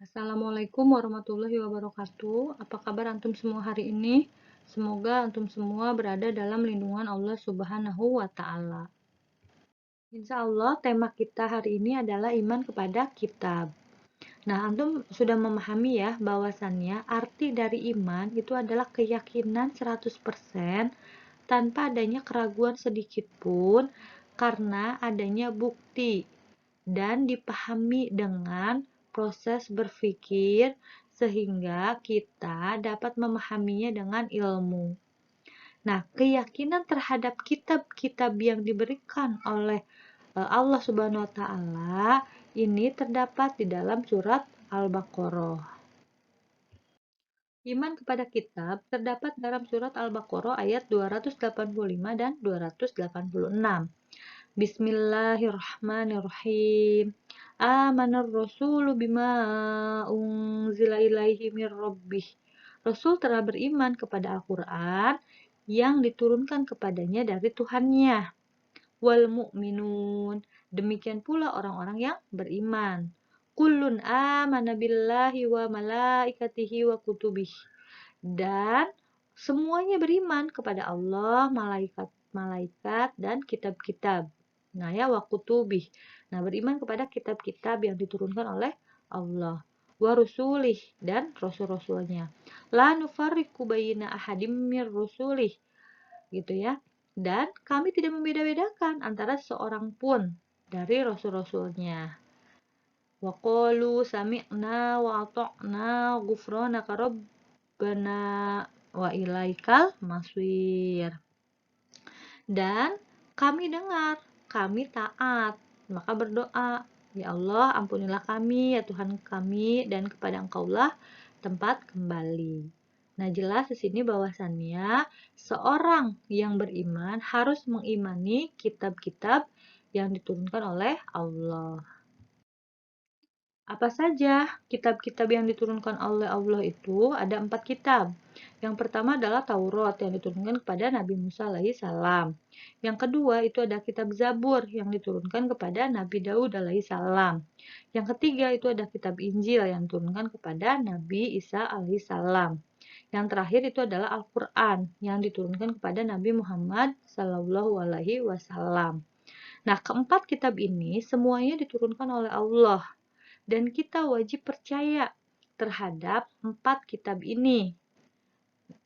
Assalamualaikum warahmatullahi wabarakatuh. Apa kabar antum semua hari ini? Semoga antum semua berada dalam lindungan Allah Subhanahu wa Ta'ala. Insya Allah, tema kita hari ini adalah iman kepada kitab. Nah, antum sudah memahami ya bahwasannya arti dari iman itu adalah keyakinan 100% tanpa adanya keraguan sedikit pun karena adanya bukti dan dipahami dengan proses berpikir sehingga kita dapat memahaminya dengan ilmu. Nah, keyakinan terhadap kitab-kitab yang diberikan oleh Allah Subhanahu wa taala ini terdapat di dalam surat Al-Baqarah. Iman kepada kitab terdapat dalam surat Al-Baqarah ayat 285 dan 286. Bismillahirrahmanirrahim. Amanar rasulu bima unzila ilaihi mir rabbih. Rasul telah beriman kepada Al-Quran yang diturunkan kepadanya dari Tuhannya. Wal mu'minun. Demikian pula orang-orang yang beriman. Kullun amana billahi wa malaikatihi wa kutubih. Dan semuanya beriman kepada Allah, malaikat, dan kitab-kitab. Nah ya, wa kutubih. Nah, beriman kepada kitab-kitab yang diturunkan oleh Allah. Wa rusulih, dan rasul-rasulnya. La nufarriqu baina ahadim mir rusulih. Gitu ya. Dan kami tidak membeda-bedakan antara seorang pun dari rasul-rasulnya. Wa qalu sami'na wa ata'na ghufranaka rabbana wa ilaikal maswir. Dan kami dengar, kami taat, maka berdoa, ya Allah ampunilah kami, ya Tuhan kami, dan kepada Engkaulah tempat kembali. Nah, jelas di sini bahwasannya seorang yang beriman harus mengimani kitab-kitab yang diturunkan oleh Allah. Apa saja kitab-kitab yang diturunkan oleh Allah itu? Ada 4 kitab. Yang pertama adalah Taurat yang diturunkan kepada Nabi Musa alaihissalam. Yang kedua itu ada kitab Zabur yang diturunkan kepada Nabi Daud alaihissalam. Yang ketiga itu ada kitab Injil yang diturunkan kepada Nabi Isa alaihissalam. Yang terakhir itu adalah Al-Quran yang diturunkan kepada Nabi Muhammad sallallahu alaihi wasallam. Nah, keempat kitab ini semuanya diturunkan oleh Allah. Dan kita wajib percaya terhadap 4 kitab ini.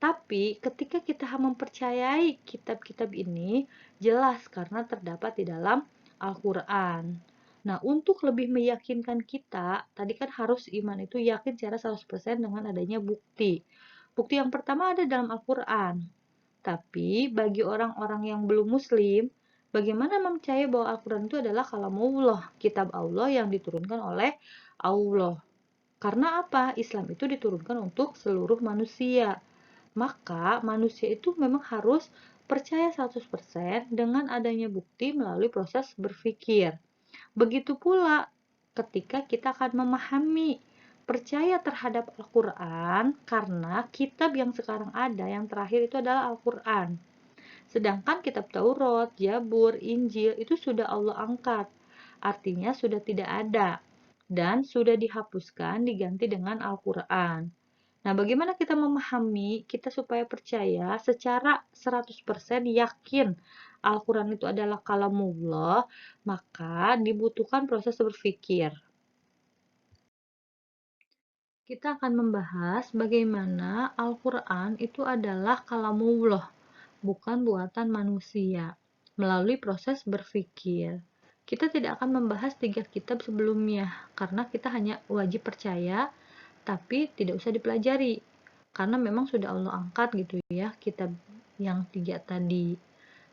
Tapi ketika kita mempercayai kitab-kitab ini, jelas karena terdapat di dalam Al-Quran. Nah, untuk lebih meyakinkan kita, tadi kan harus iman itu yakin secara 100% dengan adanya bukti. Bukti yang pertama ada dalam Al-Quran. Tapi bagi orang-orang yang belum muslim, bagaimana mempercayai bahwa Al-Quran itu adalah kalamullah, kitab Allah yang diturunkan oleh Allah. Karena apa? Islam itu diturunkan untuk seluruh manusia. Maka manusia itu memang harus percaya 100% dengan adanya bukti melalui proses berpikir. Begitu pula ketika kita akan memahami percaya terhadap Al-Quran karena kitab yang sekarang ada yang terakhir itu adalah Al-Quran. Sedangkan kitab Taurat, Zabur, Injil itu sudah Allah angkat. Artinya sudah tidak ada dan sudah dihapuskan diganti dengan Al-Quran. Nah, bagaimana kita memahami kita supaya percaya secara 100% yakin Al-Quran itu adalah kalamullah, maka dibutuhkan proses berpikir. Kita akan membahas bagaimana Al-Quran itu adalah kalamullah, bukan buatan manusia, melalui proses berpikir. Kita tidak akan membahas 3 kitab sebelumnya, karena kita hanya wajib percaya, tapi tidak usah dipelajari. Karena memang sudah Allah angkat gitu ya, kitab yang 3 tadi.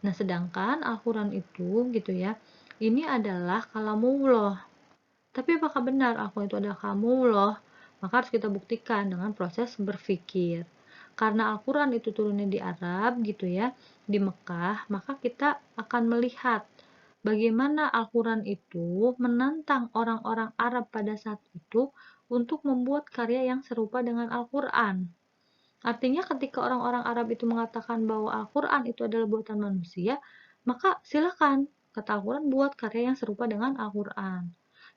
Nah, sedangkan Al-Quran itu gitu ya, ini adalah kalamullah. Tapi apakah benar Al-Quran itu adalah kalamullah? Maka harus kita buktikan dengan proses berpikir. Karena Al-Quran itu turunnya di Arab gitu ya, di Mekah, maka kita akan melihat bagaimana Al-Quran itu menantang orang-orang Arab pada saat itu untuk membuat karya yang serupa dengan Al-Quran. Artinya ketika orang-orang Arab itu mengatakan bahwa Al-Quran itu adalah buatan manusia, maka silakan, kata Al-Quran, buat karya yang serupa dengan Al-Quran.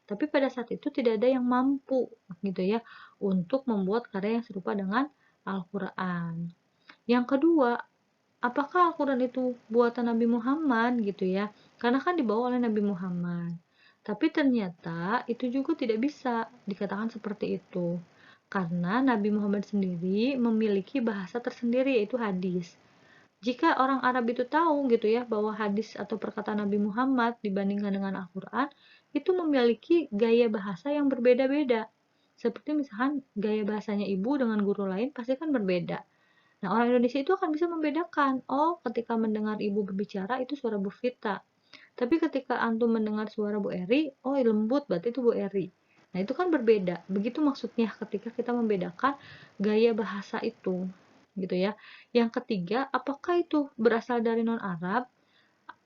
Tapi pada saat itu tidak ada yang mampu gitu ya untuk membuat karya yang serupa dengan Al-Quran. Yang kedua, apakah Al-Quran itu buatan Nabi Muhammad gitu ya? Karena kan dibawa oleh Nabi Muhammad. Tapi ternyata itu juga tidak bisa dikatakan seperti itu. Karena Nabi Muhammad sendiri memiliki bahasa tersendiri, yaitu hadis. Jika orang Arab itu tahu gitu ya bahwa hadis atau perkataan Nabi Muhammad dibandingkan dengan Al-Quran itu memiliki gaya bahasa yang berbeda-beda. Seperti misalkan gaya bahasanya ibu dengan guru lain pasti kan berbeda. Nah, orang Indonesia itu akan bisa membedakan, oh ketika mendengar ibu berbicara itu suara Bu Vita. Tapi ketika antum mendengar suara Bu Eri, oh lembut berarti itu Bu Eri. Nah, itu kan berbeda. Begitu maksudnya ketika kita membedakan gaya bahasa itu, gitu ya. Yang ketiga, apakah itu berasal dari non-Arab?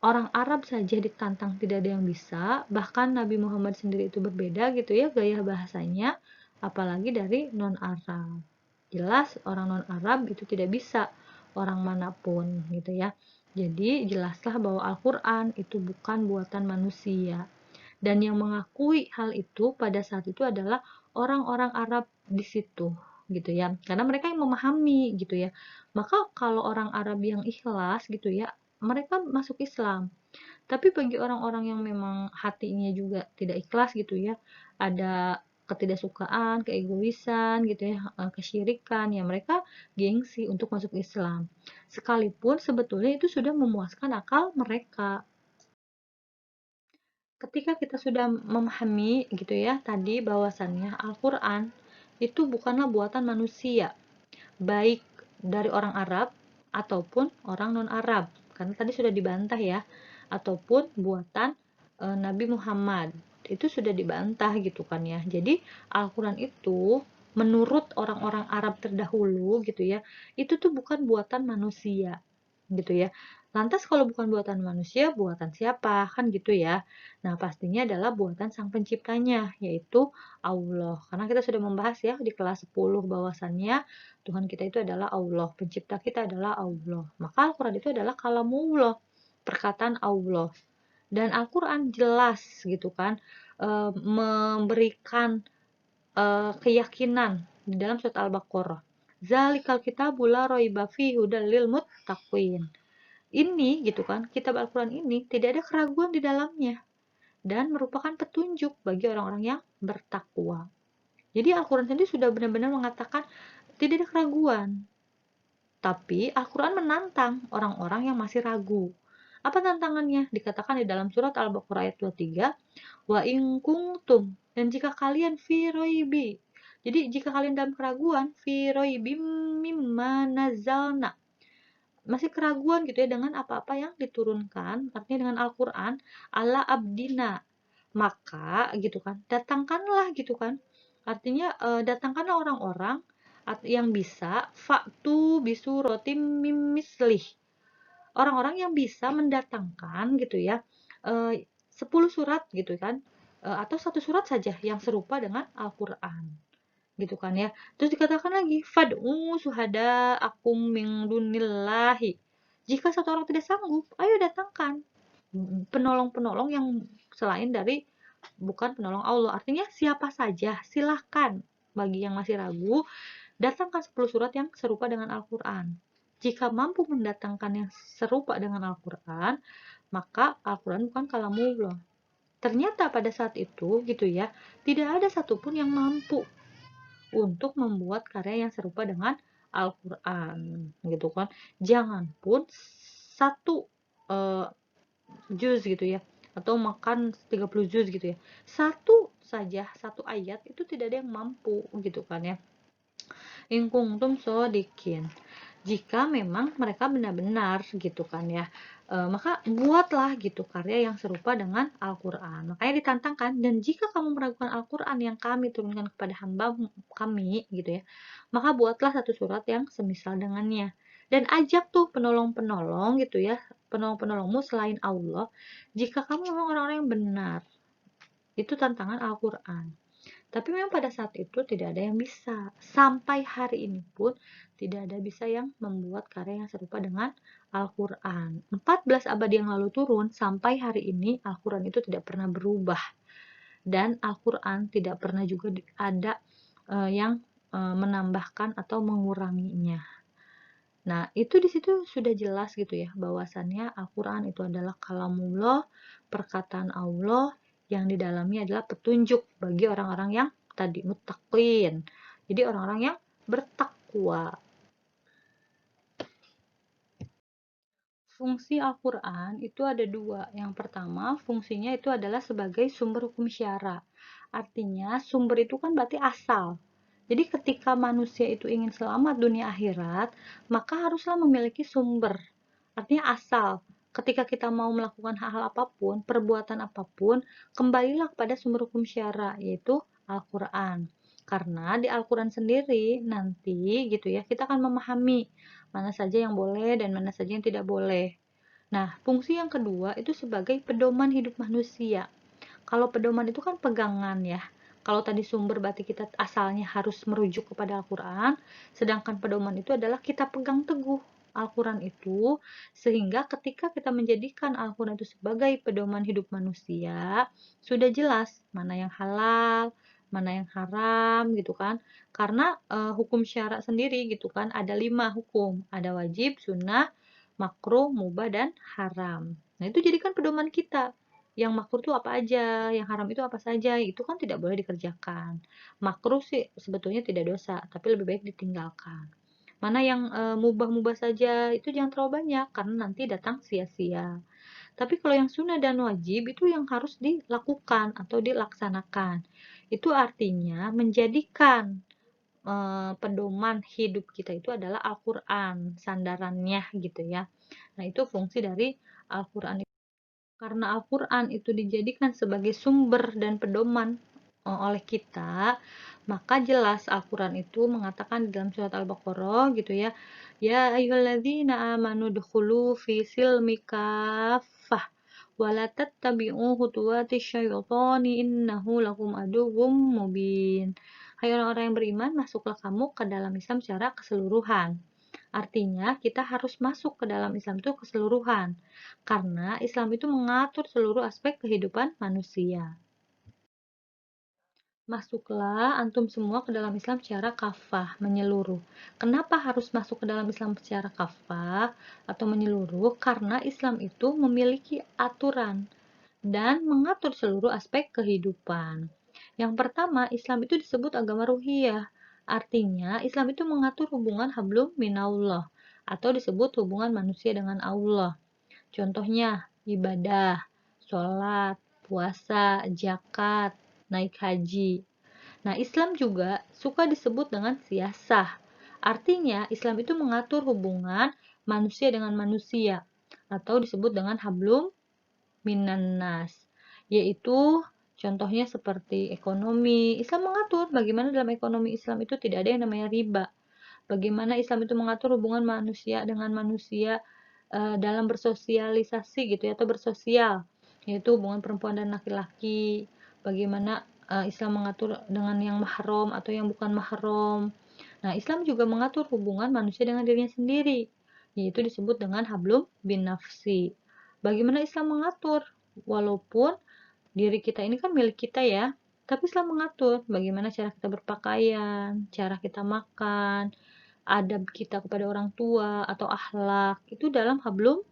Orang Arab saja ditantang tidak ada yang bisa, bahkan Nabi Muhammad sendiri itu berbeda gitu ya gaya bahasanya, apalagi dari non-Arab. Jelas orang non-Arab itu tidak bisa orang manapun gitu ya. Jadi jelaslah bahwa Al-Quran itu bukan buatan manusia. Dan yang mengakui hal itu pada saat itu adalah orang-orang Arab di situ gitu ya. Karena mereka yang memahami gitu ya. Maka kalau orang Arab yang ikhlas gitu ya, mereka masuk Islam. Tapi bagi orang-orang yang memang hatinya juga tidak ikhlas gitu ya, ada ketidaksukaan, keegoisan gitu ya, kesyirikan, ya mereka gengsi untuk masuk Islam. Sekalipun sebetulnya itu sudah memuaskan akal mereka. Ketika kita sudah memahami gitu ya tadi bahwasannya Al-Quran itu bukanlah buatan manusia, baik dari orang Arab ataupun orang non-Arab, karena tadi sudah dibantah ya, ataupun buatan Nabi Muhammad, itu sudah dibantah gitu kan ya. Jadi Al-Quran itu menurut orang-orang Arab terdahulu gitu ya, itu tuh bukan buatan manusia gitu ya. Lantas kalau bukan buatan manusia, buatan siapa? Kan gitu ya. Nah, pastinya adalah buatan sang penciptanya, yaitu Allah. Karena kita sudah membahas ya di kelas 10 bahwasannya Tuhan kita itu adalah Allah, pencipta kita adalah Allah. Maka Al-Quran itu adalah kalamullah, perkataan Allah. Dan Al-Quran jelas gitu kan, memberikan keyakinan di dalam surat Al-Baqarah. Zalikal kitabul la raiba fihi hudal lil muttaqin. Ini gitu kan, kitab Al-Quran ini tidak ada keraguan di dalamnya dan merupakan petunjuk bagi orang-orang yang bertakwa. Jadi Al-Quran sendiri sudah benar-benar mengatakan tidak ada keraguan. Tapi Al-Quran menantang orang-orang yang masih ragu. Apa tantangannya? Dikatakan di dalam surat Al-Baqarah ayat 23, wa in kuntum, dan jika kalian fi roibi. Jadi jika kalian dalam keraguan, fi roibi mimma nazalna, masih keraguan gitu ya dengan apa-apa yang diturunkan, artinya dengan Al-Quran, ala abdina, maka gitu kan, datangkanlah gitu kan, artinya datangkanlah orang-orang yang bisa faktu bisu rotim mimislih, orang-orang yang bisa mendatangkan gitu ya 10 surat gitu kan, atau satu surat saja yang serupa dengan Al-Quran gitu kan ya. Terus dikatakan lagi fad'u suhada akum min dunillahi. Jika satu orang tidak sanggup, ayo datangkan penolong-penolong yang selain dari bukan penolong Allah. Artinya siapa saja, silahkan bagi yang masih ragu, datangkan 10 surat yang serupa dengan Al-Quran. Jika mampu mendatangkan yang serupa dengan Al-Quran, maka Al-Quran bukan kalamullah. Ternyata pada saat itu gitu ya, tidak ada satupun yang mampu untuk membuat karya yang serupa dengan Al-Quran gitu kan. Jangan pun satu juz gitu ya, atau makan 30 juz gitu ya, satu saja, satu ayat itu tidak ada yang mampu gitu kan ya. In kuntum shodiqin, jika memang mereka benar-benar gitu kan ya, maka buatlah gitu karya yang serupa dengan Al-Quran. Makanya ditantangkan, dan jika kamu meragukan Al-Quran yang kami turunkan kepada hamba kami gitu ya, maka buatlah satu surat yang semisal dengannya, dan ajak tuh penolong-penolong gitu ya, penolong-penolongmu selain Allah, jika kamu memang orang-orang yang benar. Itu tantangan Al-Quran. Tapi memang pada saat itu tidak ada yang bisa. Sampai hari ini pun tidak ada bisa yang membuat karya yang serupa dengan Al-Quran. 14 abad yang lalu turun, sampai hari ini Al-Quran itu tidak pernah berubah. dan Al-Quran tidak pernah juga ada yang menambahkan atau menguranginya. Nah, itu di situ sudah jelas gitu ya, bahwasannya Al-Quran itu adalah kalamullah, perkataan Allah yang di dalamnya adalah petunjuk bagi orang-orang yang tadi muttaqin. Jadi orang-orang yang bertakwa. Fungsi Al-Quran itu ada dua. Yang pertama, fungsinya itu adalah sebagai sumber hukum syara. Artinya, sumber itu kan berarti asal. Jadi ketika manusia itu ingin selamat dunia akhirat, maka haruslah memiliki sumber. Artinya asal. Ketika kita mau melakukan hal-hal apapun, perbuatan apapun, kembalilah kepada sumber hukum syara, yaitu Al-Quran. Karena di Al-Quran sendiri nanti gitu ya, kita akan memahami mana saja yang boleh dan mana saja yang tidak boleh. Nah, fungsi yang kedua itu sebagai pedoman hidup manusia. Kalau pedoman itu kan pegangan ya. Kalau tadi sumber berarti kita asalnya harus merujuk kepada Al-Quran, sedangkan pedoman itu adalah kita pegang teguh Al-Quran itu, sehingga ketika kita menjadikan Al-Quran itu sebagai pedoman hidup manusia, sudah jelas mana yang halal, mana yang haram gitu kan. Karena hukum syara sendiri gitu kan ada 5 hukum, ada wajib, sunnah, makruh, mubah, dan haram. Nah, itu jadikan pedoman kita. Yang makruh itu apa aja, yang haram itu apa saja, itu kan tidak boleh dikerjakan. Makruh sih sebetulnya tidak dosa, tapi lebih baik ditinggalkan. Mana yang mubah-mubah saja, itu jangan terlalu banyak, karena nanti datang sia-sia. Tapi kalau yang sunnah dan wajib, itu yang harus dilakukan atau dilaksanakan. Itu artinya menjadikan pedoman hidup kita itu adalah Al-Quran, sandarannya gitu ya. Nah, itu fungsi dari Al-Quran. Karena Al-Quran itu dijadikan sebagai sumber dan pedoman oleh kita, maka jelas Al-Quran itu mengatakan di dalam surat Al-Baqarah gitu ya, ya ayyuhalladzina amanu dukhulu fi silmi kaffah wa la tattabi'u khutuwati syaitani innahu lakum aduwwum mubin. Hai orang-orang yang beriman, masuklah kamu ke dalam Islam secara keseluruhan. Artinya, kita harus masuk ke dalam Islam itu keseluruhan, karena Islam itu mengatur seluruh aspek kehidupan manusia. Masuklah antum semua ke dalam Islam secara kafah, menyeluruh. Kenapa harus masuk ke dalam Islam secara kafah atau menyeluruh? Karena Islam itu memiliki aturan dan mengatur seluruh aspek kehidupan. Yang pertama, Islam itu disebut agama ruhiyah. Artinya, Islam itu mengatur hubungan hablum minallah atau disebut hubungan manusia dengan Allah. Contohnya, ibadah, sholat, puasa, zakat, naik haji. Nah, Islam juga suka disebut dengan siyasah. Artinya, Islam itu mengatur hubungan manusia dengan manusia atau disebut dengan hablum minannas, yaitu contohnya seperti ekonomi. Islam mengatur bagaimana dalam ekonomi Islam itu tidak ada yang namanya riba. Bagaimana Islam itu mengatur hubungan manusia dengan manusia dalam bersosialisasi gitu ya, atau bersosial, yaitu hubungan perempuan dan laki-laki. Bagaimana Islam mengatur dengan yang mahram atau yang bukan mahram. Nah, Islam juga mengatur hubungan manusia dengan dirinya sendiri, yaitu disebut dengan hablum bin nafsi. Bagaimana Islam mengatur? Walaupun diri kita ini kan milik kita ya, tapi Islam mengatur bagaimana cara kita berpakaian, cara kita makan, adab kita kepada orang tua atau akhlak, itu dalam hablum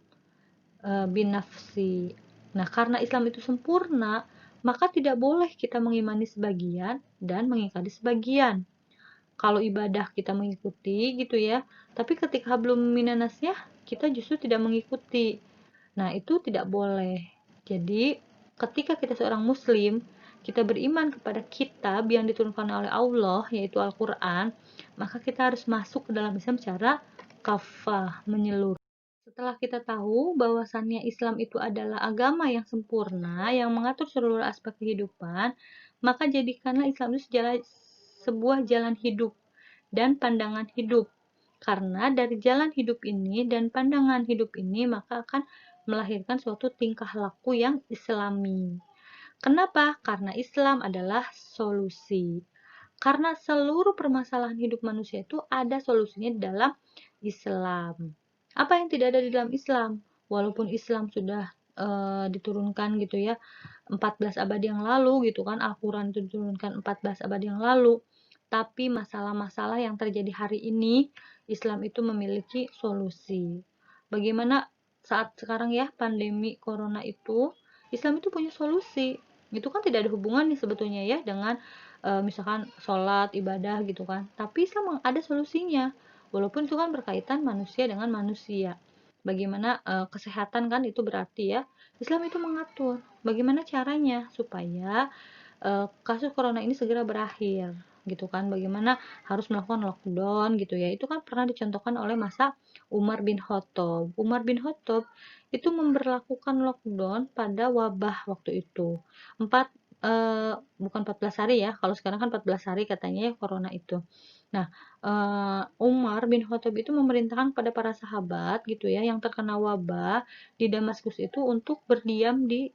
bin nafsi. Nah, karena Islam itu sempurna, maka tidak boleh kita mengimani sebagian dan mengingkari sebagian. Kalau ibadah kita mengikuti gitu ya, tapi ketika hablum minanasnya kita justru tidak mengikuti. Nah, itu tidak boleh. Jadi, ketika kita seorang muslim, kita beriman kepada kitab yang diturunkan oleh Allah, yaitu Al-Quran, maka kita harus masuk ke dalam Islam secara kafah, menyeluruh. Setelah kita tahu bahwasannya Islam itu adalah agama yang sempurna, yang mengatur seluruh aspek kehidupan, maka jadikanlah Islam itu sebuah jalan hidup dan pandangan hidup. Karena dari jalan hidup ini dan pandangan hidup ini maka akan melahirkan suatu tingkah laku yang islami. Kenapa? Karena Islam adalah solusi. Karena seluruh permasalahan hidup manusia itu ada solusinya di dalam Islam. Apa yang tidak ada di dalam Islam? Walaupun Islam sudah diturunkan gitu ya, 14 abad yang lalu gitu kan, Al-Quran itu diturunkan 14 abad yang lalu. Tapi masalah-masalah yang terjadi hari ini, Islam itu memiliki solusi. Bagaimana saat sekarang ya, pandemi corona itu, Islam itu punya solusi. Itu kan tidak ada hubungan nih sebetulnya ya dengan misalkan sholat, ibadah gitu kan. Tapi Islam ada solusinya. Walaupun itu kan berkaitan manusia dengan manusia. Bagaimana kesehatan kan itu berarti ya, Islam itu mengatur bagaimana caranya supaya kasus corona ini segera berakhir gitu kan, bagaimana harus melakukan lockdown gitu ya, itu kan pernah dicontohkan oleh masa Umar bin Khattab. Umar bin Khattab itu memberlakukan lockdown pada wabah waktu itu, bukan 14 hari ya, kalau sekarang kan 14 hari katanya ya corona itu. Nah, Umar bin Khattab itu memerintahkan kepada para sahabat gitu ya yang terkena wabah di Damaskus itu untuk berdiam di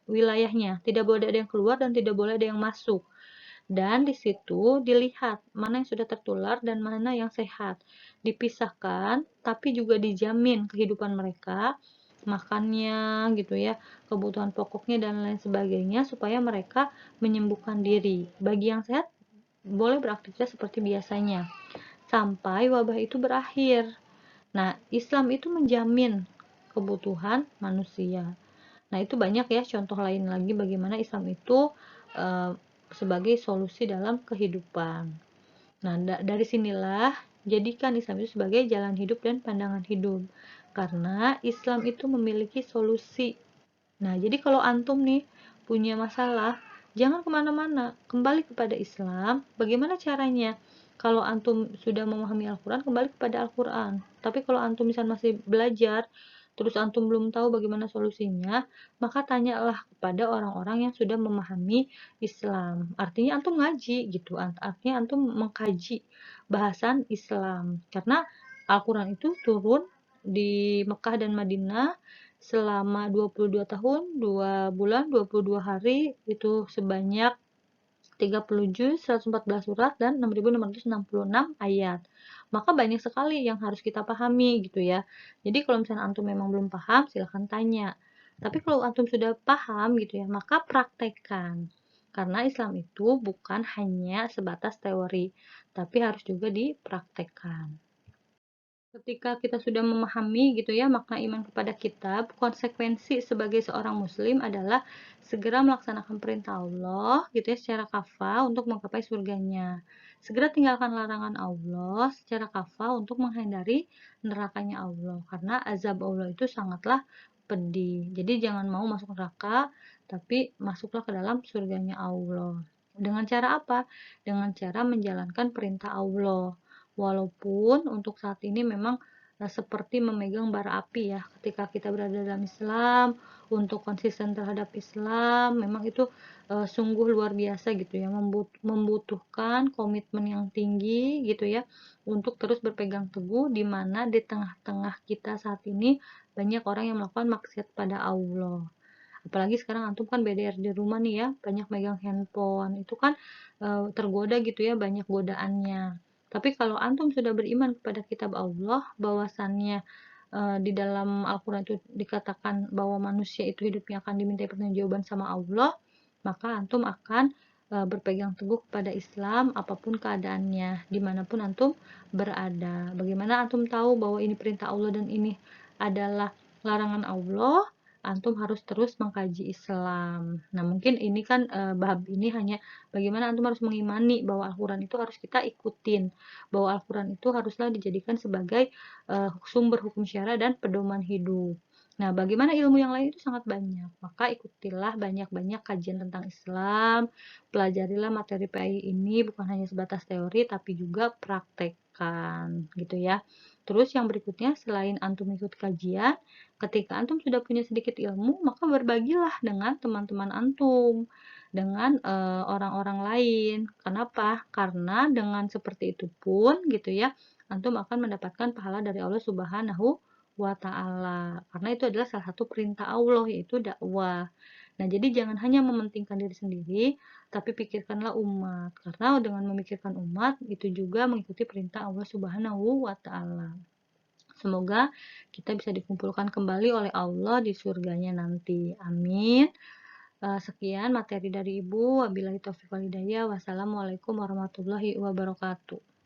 wilayahnya, tidak boleh ada yang keluar dan tidak boleh ada yang masuk. Dan di situ dilihat mana yang sudah tertular dan mana yang sehat. Dipisahkan, tapi juga dijamin kehidupan mereka, makannya gitu ya, kebutuhan pokoknya dan lain sebagainya supaya mereka menyembuhkan diri. Bagi yang sehat boleh beraktivitas seperti biasanya sampai wabah itu berakhir. Nah, Islam itu menjamin kebutuhan manusia. Nah, itu banyak ya contoh lain lagi bagaimana Islam itu e, sebagai solusi dalam kehidupan. Nah, dari sinilah jadikan Islam itu sebagai jalan hidup dan pandangan hidup. Karena Islam itu memiliki solusi. Nah, jadi kalau antum nih punya masalah, jangan kemana-mana, kembali kepada Islam. Bagaimana caranya? Kalau antum sudah memahami Al-Quran, kembali kepada Al-Quran. Tapi kalau antum misalnya masih belajar, terus antum belum tahu bagaimana solusinya, maka tanyalah kepada orang-orang yang sudah memahami Islam. Artinya antum ngaji gitu, artinya antum mengkaji bahasan Islam. Karena Al-Quran itu turun di Mekah dan Madinah selama 22 tahun, 2 bulan, 22 hari, itu sebanyak 30 juz, 114 surat, dan 6.666 ayat. Maka banyak sekali yang harus kita pahami gitu ya. Jadi kalau misalnya antum memang belum paham, silahkan tanya. Tapi kalau antum sudah paham gitu ya, maka praktekkan. Karena Islam itu bukan hanya sebatas teori, tapi harus juga dipraktekkan. Ketika kita sudah memahami gitu ya makna iman kepada kitab, konsekuensi sebagai seorang muslim adalah segera melaksanakan perintah Allah gitu ya secara kafah untuk menggapai surganya. Segera tinggalkan larangan Allah secara kafah untuk menghindari nerakanya Allah. Karena azab Allah itu sangatlah pedih. Jadi jangan mau masuk neraka, tapi masuklah ke dalam surganya Allah. Dengan cara apa? Dengan cara menjalankan perintah Allah. Walaupun untuk saat ini memang seperti memegang bara api ya, ketika kita berada dalam Islam, untuk konsisten terhadap Islam, memang itu sungguh luar biasa gitu ya, membutuhkan komitmen yang tinggi gitu ya, untuk terus berpegang teguh di mana di tengah-tengah kita saat ini banyak orang yang melakukan maksiat pada Allah. Apalagi sekarang antum kan BDR di rumah nih ya, banyak megang handphone, itu kan tergoda gitu ya, banyak godaannya. Tapi kalau antum sudah beriman kepada kitab Allah, bahwasannya di dalam Al-Quran itu dikatakan bahwa manusia itu hidupnya akan dimintai pertanggungjawaban sama Allah, maka antum akan berpegang teguh kepada Islam apapun keadaannya, dimanapun antum berada. Bagaimana antum tahu bahwa ini perintah Allah dan ini adalah larangan Allah? Antum harus terus mengkaji Islam. Nah, mungkin ini kan bab ini hanya bagaimana antum harus mengimani bahwa Al-Quran itu harus kita ikutin, bahwa Al-Quran itu haruslah dijadikan sebagai sumber hukum syara dan pedoman hidup. Nah, bagaimana ilmu yang lain itu sangat banyak. Maka ikutilah banyak-banyak kajian tentang Islam, pelajarilah materi PAI ini bukan hanya sebatas teori tapi juga praktekkan gitu ya. Terus yang berikutnya selain antum ikut kajian, ketika antum sudah punya sedikit ilmu, maka berbagilah dengan teman-teman antum, dengan orang-orang lain. Kenapa? Karena dengan seperti itu pun gitu ya, antum akan mendapatkan pahala dari Allah Subhanahu wa Ta'ala. Karena itu adalah salah satu perintah Allah, yaitu dakwah. Nah, jadi jangan hanya mementingkan diri sendiri, tapi pikirkanlah umat. Karena dengan memikirkan umat, itu juga mengikuti perintah Allah Subhanahu wa Ta'ala. Semoga kita bisa dikumpulkan kembali oleh Allah di surganya nanti. Amin. Sekian materi dari Ibu. Wabillahi taufiq wal hidayah. Wassalamualaikum warahmatullahi wabarakatuh.